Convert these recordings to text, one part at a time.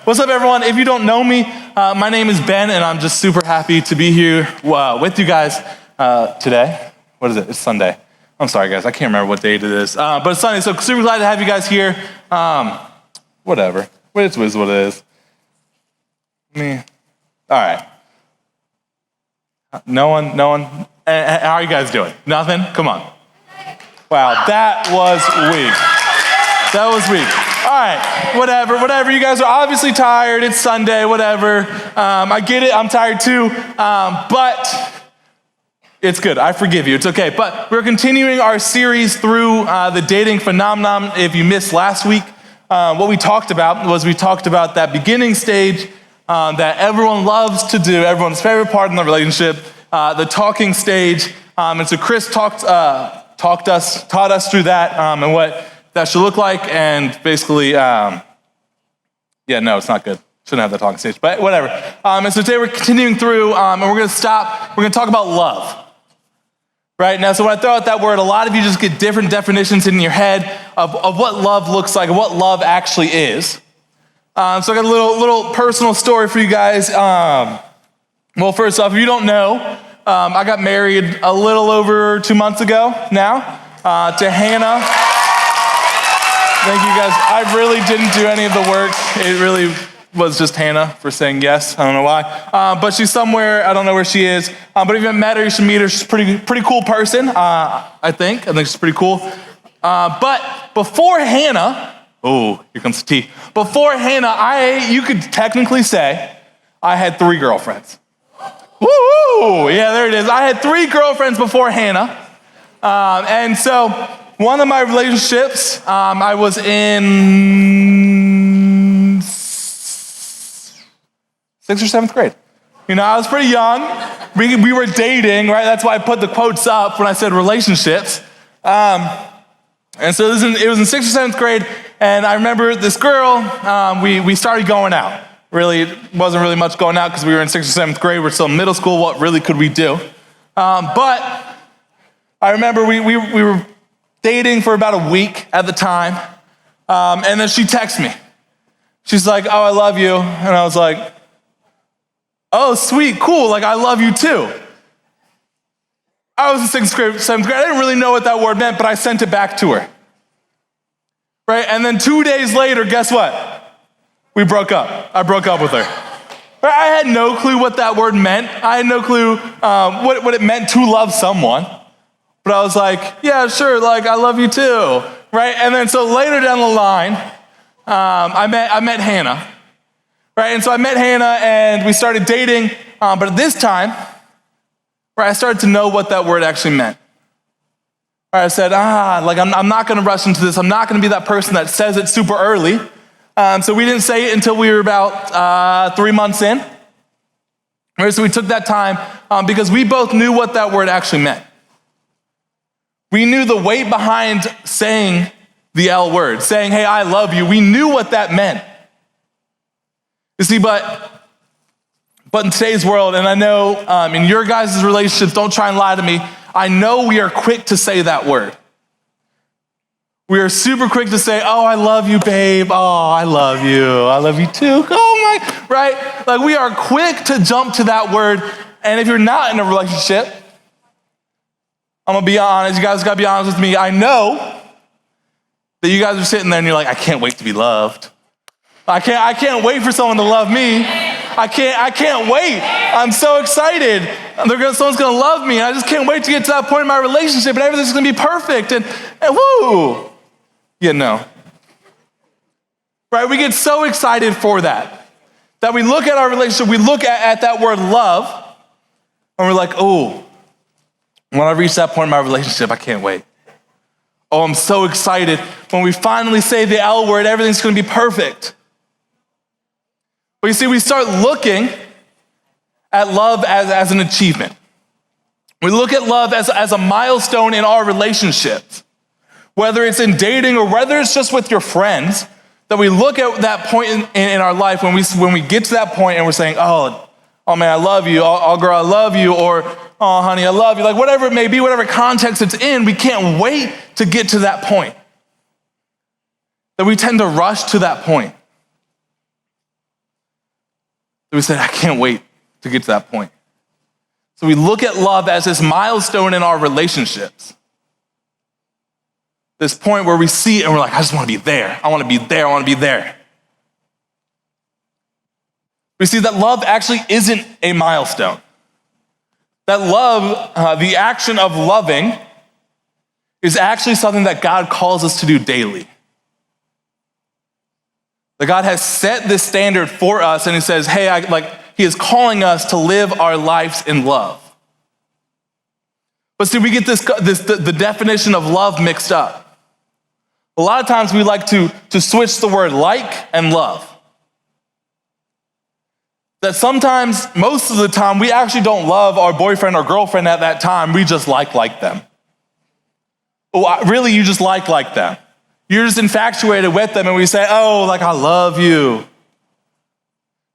What's up, everyone? If you don't know me, my name is Ben, and I'm just super happy to be here with you guys today. What is it? It's Sunday. I'm sorry, guys. I can't remember what date it is, but it's Sunday, so super glad to have you guys here. Whatever. It is what it is. All right. No one. How are you guys doing? Nothing? Come on. Wow, that was weak. All right, whatever. You guys are obviously tired. It's Sunday, whatever. I get it. I'm tired too, but it's good. I forgive you. It's okay. But we're continuing our series through the dating phenomenon. If you missed last week, what we talked about that beginning stage that everyone loves to do, everyone's favorite part in the relationship, the talking stage. And so Chris taught us through that and what that should look like, and basically, it's not good. Shouldn't have that talking stage, but whatever. And so today we're continuing through, and we're going to talk about love. Right now, so when I throw out that word, a lot of you just get different definitions in your head of what love looks like and what love actually is. So I got a little personal story for you guys. Well, first off, if you don't know, I got married a little over 2 months ago now to Hannah. Thank you, guys. I really didn't do any of the work. It really was just Hannah for saying yes. I don't know why. But she's somewhere. I don't know where she is. But if you haven't met her, you should meet her. She's a pretty cool person, I think. I think she's pretty cool. But before Hannah, here comes the tea. Before Hannah, you could technically say I had 3 girlfriends. Woo! Yeah, there it is. I had 3 girlfriends before Hannah. And so one of my relationships, I was in 6th or 7th grade. I was pretty young. We were dating, right? That's why I put the quotes up when I said relationships. And so it was in 6th or 7th grade, and I remember this girl, we started going out. Really, it wasn't really much going out because we were in 6th or 7th grade. We're still in middle school. What really could we do? But I remember we were dating for about a week at the time, and then she texted me. She's like, "Oh, I love you." And I was like, "Oh, sweet, cool, like I love you too." I was in 6th grade, 7th grade. I didn't really know what that word meant, but I sent it back to her. Right? And then 2 days later, guess what? We broke up. I broke up with her. Right? I had no clue what that word meant. I had no clue what it meant to love someone. But I was like, yeah, sure, like I love you too. Right? And then so later down the line, I met Hannah. Right? And so I met Hannah and we started dating. But at this time, right, I started to know what that word actually meant. Right, I said, I'm not going to rush into this. I'm not going to be that person that says it super early. So we didn't say it until we were about 3 months in. Right, so we took that time because we both knew what that word actually meant. We knew the weight behind saying the L word, saying, "Hey, I love you." We knew what that meant. You see, but in today's world, and I know in your guys' relationships, don't try and lie to me, I know we are quick to say that word. We are super quick to say, "Oh, I love you, babe. Oh, I love you. I love you too." Oh my, right? Like we are quick to jump to that word. And if you're not in a relationship, I'm gonna be honest, you guys gotta be honest with me. I know that you guys are sitting there and you're like, "I can't wait to be loved. I can't wait for someone to love me. I can't wait. I'm so excited. Someone's gonna love me. I just can't wait to get to that point in my relationship and everything's gonna be perfect and woo." Yeah, no. Right, we get so excited for that we look at our relationship, we look at that word love, and we're like, "Oh, when I reach that point in my relationship, I can't wait. Oh, I'm so excited. When we finally say the L word, everything's gonna be perfect." But you see, we start looking at love as an achievement. We look at love as a milestone in our relationships, whether it's in dating or whether it's just with your friends, that we look at that point in our life when we get to that point and we're saying, oh man, I love you. Oh, girl, I love you. Or, oh, honey, I love you. Like whatever it may be, whatever context it's in, we can't wait to get to that point. That we tend to rush to that point. So we said, I can't wait to get to that point. So we look at love as this milestone in our relationships. This point where we see it and we're like, I just want to be there. I want to be there. I want to be there. We see that love actually isn't a milestone. That love, the action of loving, is actually something that God calls us to do daily. That God has set this standard for us and he says, hey, he is calling us to live our lives in love. But see, we get the definition of love mixed up. A lot of times we like to switch the word like and love. That sometimes, most of the time, we actually don't love our boyfriend or girlfriend at that time. We just like them. Really, you just like them. You're just infatuated with them, and we say, oh, like I love you.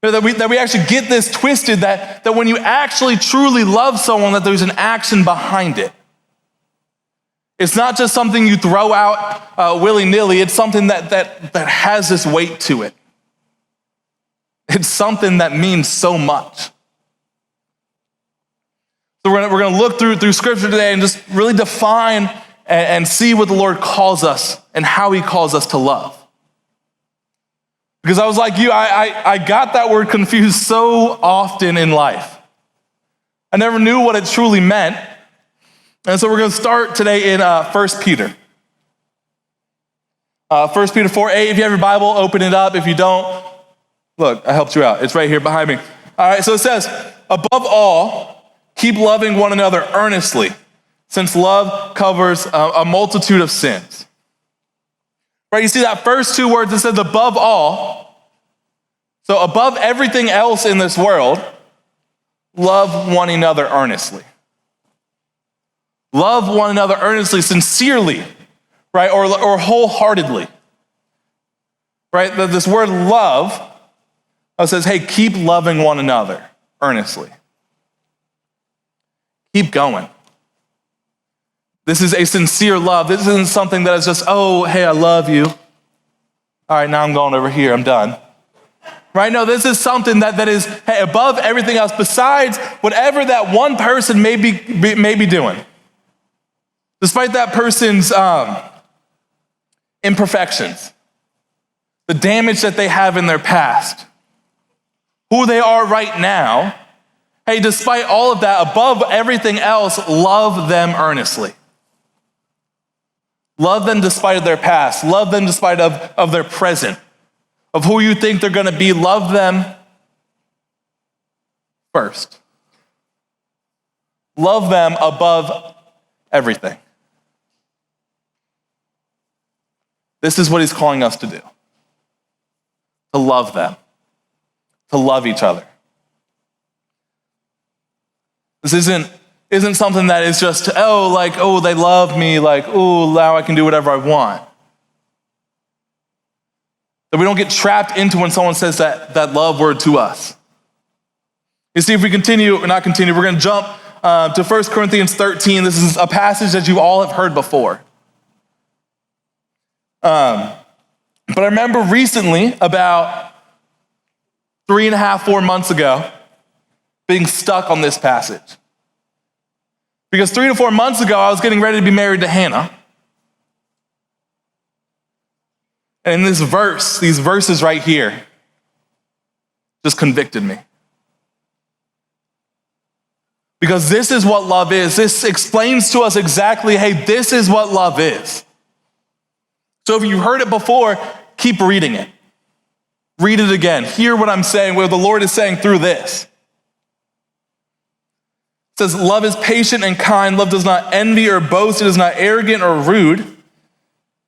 That we actually get this twisted, that when you actually truly love someone, that there's an action behind it. It's not just something you throw out willy-nilly. It's something that has this weight to it. It's something that means so much. So we're going to look through Scripture today and just really define and see what the Lord calls us and how he calls us to love. Because I was like you, I got that word confused so often in life. I never knew what it truly meant. And so we're going to start today in 1 Peter. 1 Peter 4:8, if you have your Bible, open it up. If you don't, look, I helped you out. It's right here behind me. All right, so it says, above all, keep loving one another earnestly, since love covers a multitude of sins. Right, you see that first two words, it says above all. So above everything else in this world, love one another earnestly. Love one another earnestly, sincerely, right, or wholeheartedly. Right, this word love says, hey, keep loving one another earnestly. Keep going. This is a sincere love. This isn't something that is just, oh, hey, I love you. All right, now I'm going over here. I'm done. Right? No, this is something that is, hey, above everything else, besides whatever that one person may be doing. Despite that person's imperfections, the damage that they have in their past, who they are right now, hey, despite all of that, above everything else, love them earnestly. Love them despite of their past. Love them despite of their present, of who you think they're going to be. Love them first. Love them above everything. This is what he's calling us to do. To love them. To love each other. This isn't something that is just, they love me, now I can do whatever I want. That we don't get trapped into when someone says that love word to us. You see, if we we're going to jump to 1 Corinthians 13. This is a passage that you all have heard before. But I remember recently, about 3.5, 4 months ago, being stuck on this passage. Because 3 to 4 months ago, I was getting ready to be married to Hannah. And in these verses right here, just convicted me. Because this is what love is. This explains to us exactly, hey, this is what love is. So if you've heard it before, keep reading it. Read it again. Hear what I'm saying, what the Lord is saying through this. It says, love is patient and kind. Love does not envy or boast. It is not arrogant or rude.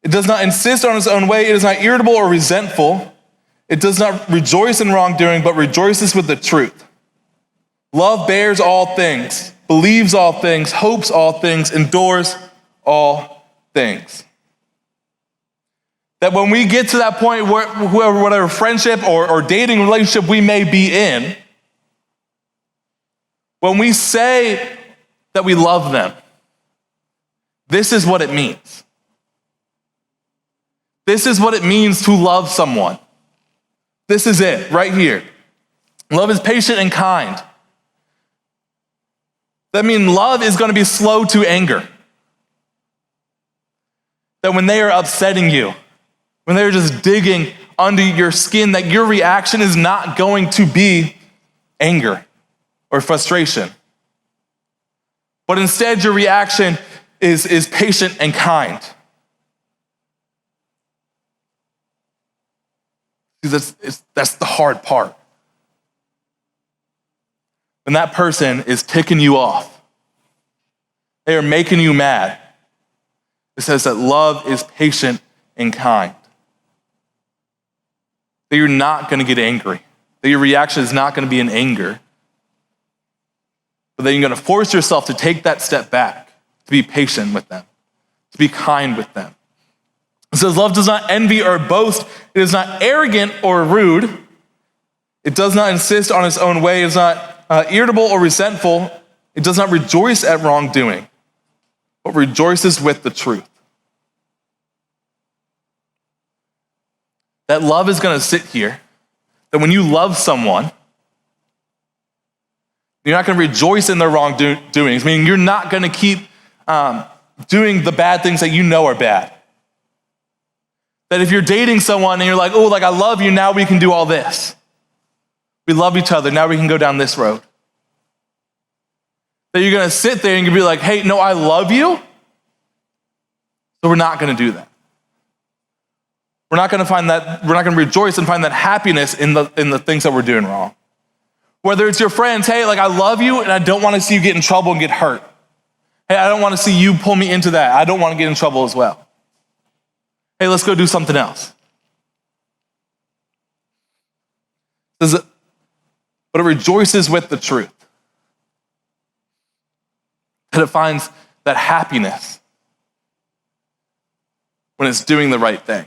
It does not insist on its own way. It is not irritable or resentful. It does not rejoice in wrongdoing, but rejoices with the truth. Love bears all things, believes all things, hopes all things, endures all things. That when we get to that point where whatever friendship or dating relationship we may be in, when we say that we love them, this is what it means. This is what it means to love someone. This is it, right here. Love is patient and kind. That means love is going to be slow to anger. That when they are upsetting you, when they're just digging under your skin, that your reaction is not going to be anger or frustration. But instead, your reaction is patient and kind. That's the hard part. When that person is ticking you off, they are making you mad. It says that love is patient and kind. That you're not going to get angry. That your reaction is not going to be in anger. But that you're going to force yourself to take that step back, to be patient with them, to be kind with them. It says love does not envy or boast. It is not arrogant or rude. It does not insist on its own way. It is not irritable or resentful. It does not rejoice at wrongdoing, but rejoices with the truth. That love is going to sit here. That when you love someone, you're not going to rejoice in their wrongdoings, meaning you're not going to keep doing the bad things that you know are bad. That if you're dating someone and you're like, oh, like I love you, now we can do all this. We love each other, now we can go down this road. That you're going to sit there and you're going to be like, hey, no, I love you, so we're not going to do that. We're not going to rejoice and find that happiness in the things that we're doing wrong. Whether it's your friends, hey, like I love you and I don't want to see you get in trouble and get hurt. Hey, I don't want to see you pull me into that. I don't want to get in trouble as well. Hey, let's go do something else. But it rejoices with the truth. That it finds that happiness when it's doing the right thing.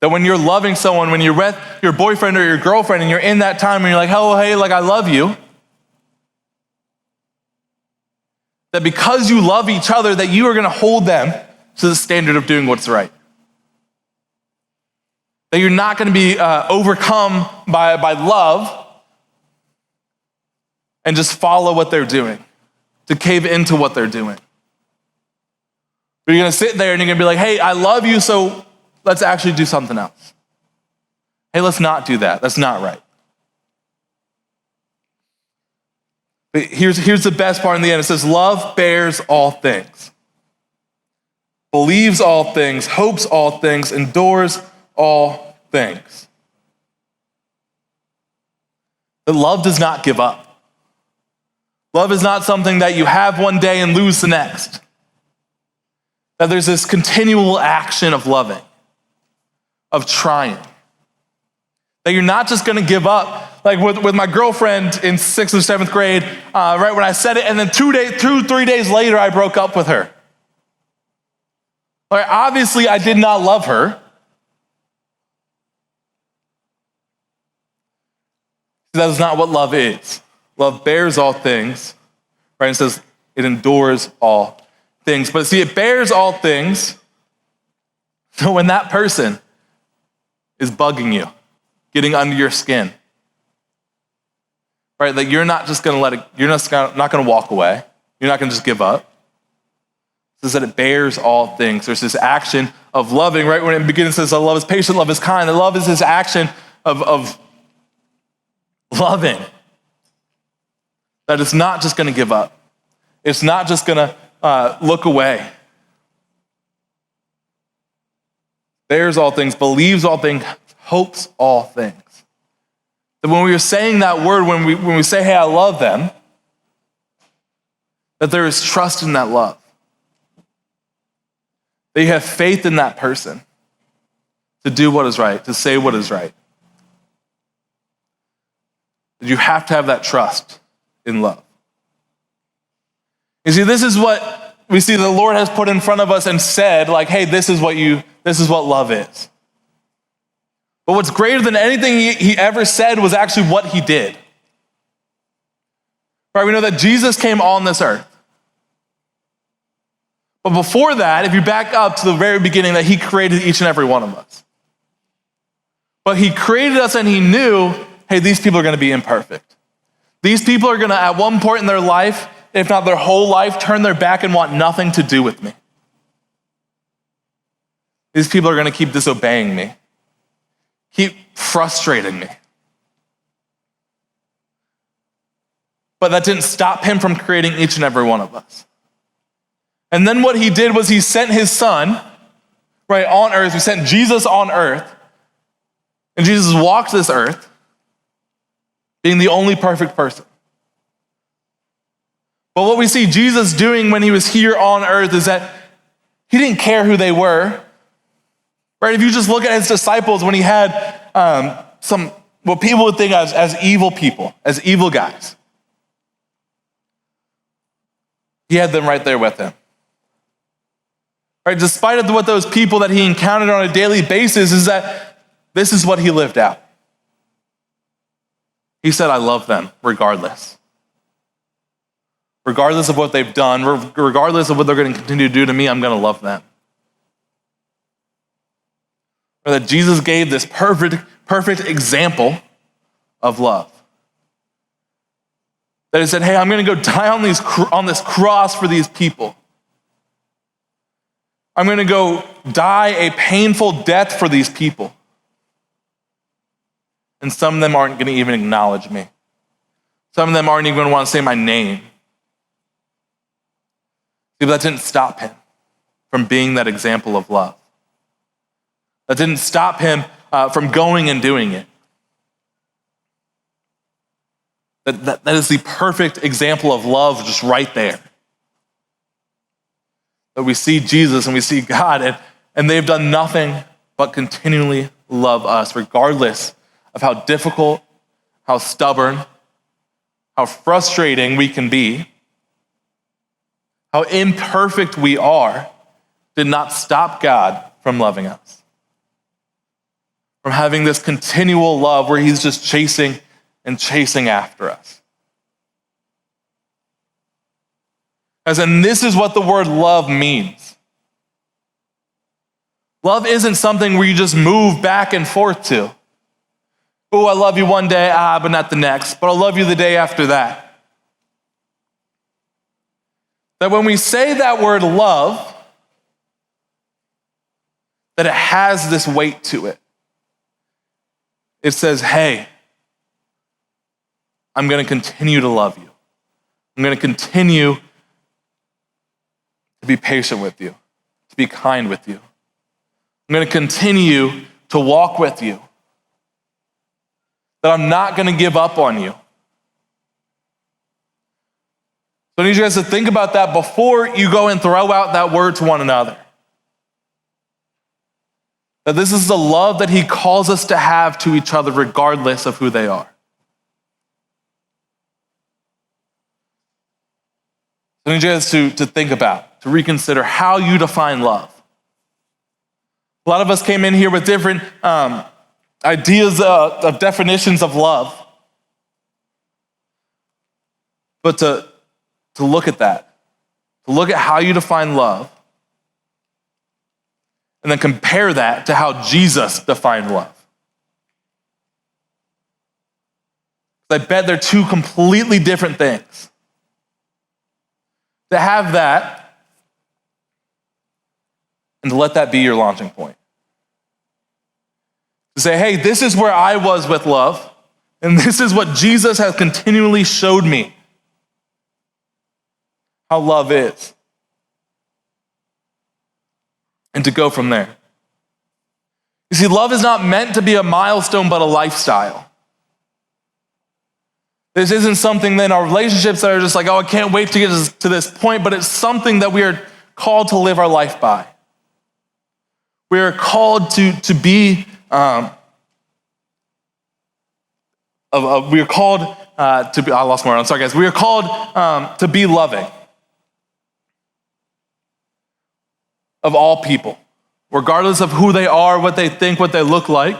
That when you're loving someone, when you're with your boyfriend or your girlfriend and you're in that time and you're like, oh, hey, like I love you. That because you love each other, that you are going to hold them to the standard of doing what's right. That you're not going to be overcome by love and just follow what they're doing, to cave into what they're doing. But you're going to sit there and you're going to be like, hey, I love you, so let's actually do something else. Hey, let's not do that. That's not right. But here's the best part in the end. It says, love bears all things, believes all things, hopes all things, endures all things. But love does not give up. Love is not something that you have one day and lose the next. That there's this continual action of loving, of trying. That you're not just going to give up. Like with my girlfriend in 6th or 7th grade, right when I said it, and then 3 days later, I broke up with her. Like, obviously, I did not love her. That is not what love is. Love bears all things, right? It says it endures all things. But see, it bears all things. So when that person is bugging you, getting under your skin, right? That you're not just going to let it, you're not going to walk away. You're not going to just give up. It says that it bears all things. There's this action of loving, right? When it begins, it says that love is patient, love is kind. And love is this action of loving. That it's not just going to give up. It's not just going to look away. Bears all things, believes all things, hopes all things. That when we are saying that word, when we say, hey, I love them, that there is trust in that love. That you have faith in that person to do what is right, to say what is right. That you have to have that trust in love. You see, this is what we see the Lord has put in front of us and said, like, hey, this is what love is. But what's greater than anything he ever said was actually what he did. Right? We know that Jesus came on this earth. But before that, if you back up to the very beginning, that he created each and every one of us. But he created us and he knew, hey, these people are gonna be imperfect. These people are gonna, at one point in their life, if not their whole life, turn their back and want nothing to do with me. These people are gonna keep disobeying me, keep frustrating me. But that didn't stop him from creating each and every one of us. And then what he did was he sent his son, right, on earth. He sent Jesus on earth. And Jesus walked this earth, being the only perfect person. But what we see Jesus doing when he was here on earth is that he didn't care who they were. Right? If you just look at his disciples when he had what people would think as evil people, as evil guys. He had them right there with him. Right? Despite of what those people that he encountered on a daily basis is that this is what he lived out. He said, I love them regardless. Regardless of what they've done, regardless of what they're going to continue to do to me, I'm going to love them. Or that Jesus gave this perfect example of love. That he said, hey, I'm going to go die on this cross for these people. I'm going to go die a painful death for these people. And some of them aren't going to even acknowledge me. Some of them aren't even going to want to say my name. See, but that didn't stop him from being that example of love. That didn't stop him from going and doing it. That is the perfect example of love just right there. That we see Jesus and we see God, and they've done nothing but continually love us, regardless of how difficult, how stubborn, how frustrating we can be, how imperfect we are, did not stop God from loving us. From having this continual love where he's just chasing and chasing after us. And this is what the word love means. Love isn't something where you just move back and forth to. Oh, I love you one day, but not the next. But I'll love you the day after that. That when we say that word love, that it has this weight to it. It says, hey, I'm going to continue to love you. I'm going to continue to be patient with you, to be kind with you. I'm going to continue to walk with you. That I'm not going to give up on you. So I need you guys to think about that before you go and throw out that word to one another. That this is the love that he calls us to have to each other regardless of who they are. So I need you guys to think about, to reconsider how you define love. A lot of us came in here with different ideas of definitions of love. But to look at that, to look at how you define love, and then compare that to how Jesus defined love. I bet they're two completely different things. To have that, and to let that be your launching point. To say, hey, this is where I was with love, and this is what Jesus has continually showed me how love is. And to go from there. You see, love is not meant to be a milestone, but a lifestyle. This isn't something that in our relationships that are just like, oh, I can't wait to get to this point, but it's something that we are called to live our life by. We are called to be, we are called to be, I lost my word, I'm sorry guys. We are called to be loving of all people, regardless of who they are, what they think, what they look like.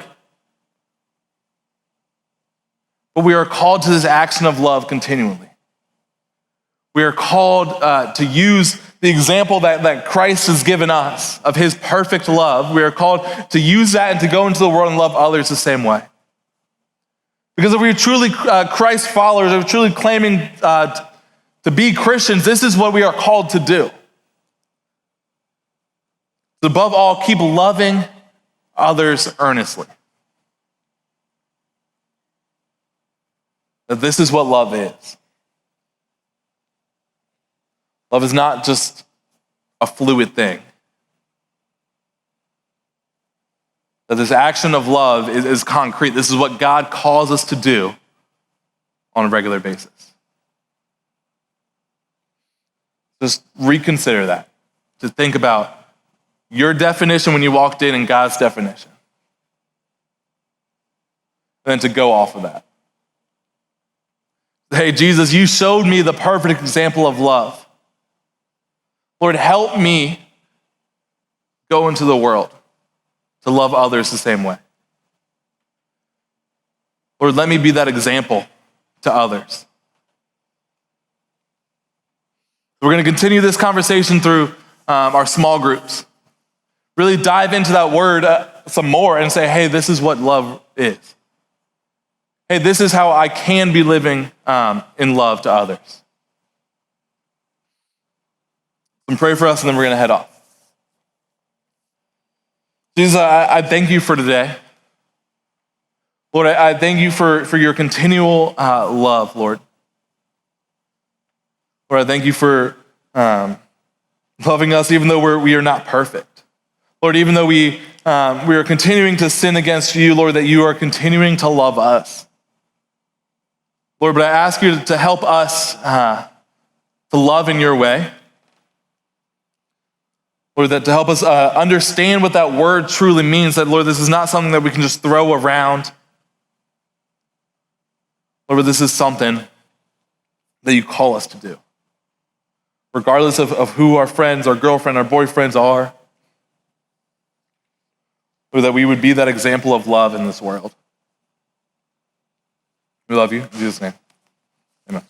But we are called to this action of love continually. We are called to use the example that Christ has given us of his perfect love. We are called to use that and to go into the world and love others the same way. Because if we're truly Christ followers, if we're truly claiming to be Christians, this is what we are called to do. Above all, keep loving others earnestly. That this is what love is. Love is not just a fluid thing. That this action of love is concrete. This is what God calls us to do on a regular basis. Just reconsider that. To think about your definition when you walked in and God's definition. And then to go off of that. Hey, Jesus, you showed me the perfect example of love. Lord, help me go into the world to love others the same way. Lord, let me be that example to others. We're going to continue this conversation through our small groups. Really dive into that word some more and say, hey, this is what love is. Hey, this is how I can be living in love to others. And pray for us, and then we're going to head off. Jesus, I thank you for today. Lord, I thank you for your continual love, Lord. Lord, I thank you for loving us even though we are not perfect. Lord, even though we are continuing to sin against you, Lord, that you are continuing to love us. Lord, but I ask you to help us to love in your way. Lord, that to help us understand what that word truly means, that, Lord, this is not something that we can just throw around. Lord, this is something that you call us to do. Regardless of who our friends, our girlfriend, our boyfriends are. Lord, that we would be that example of love in this world. We love you. In Jesus' name, amen.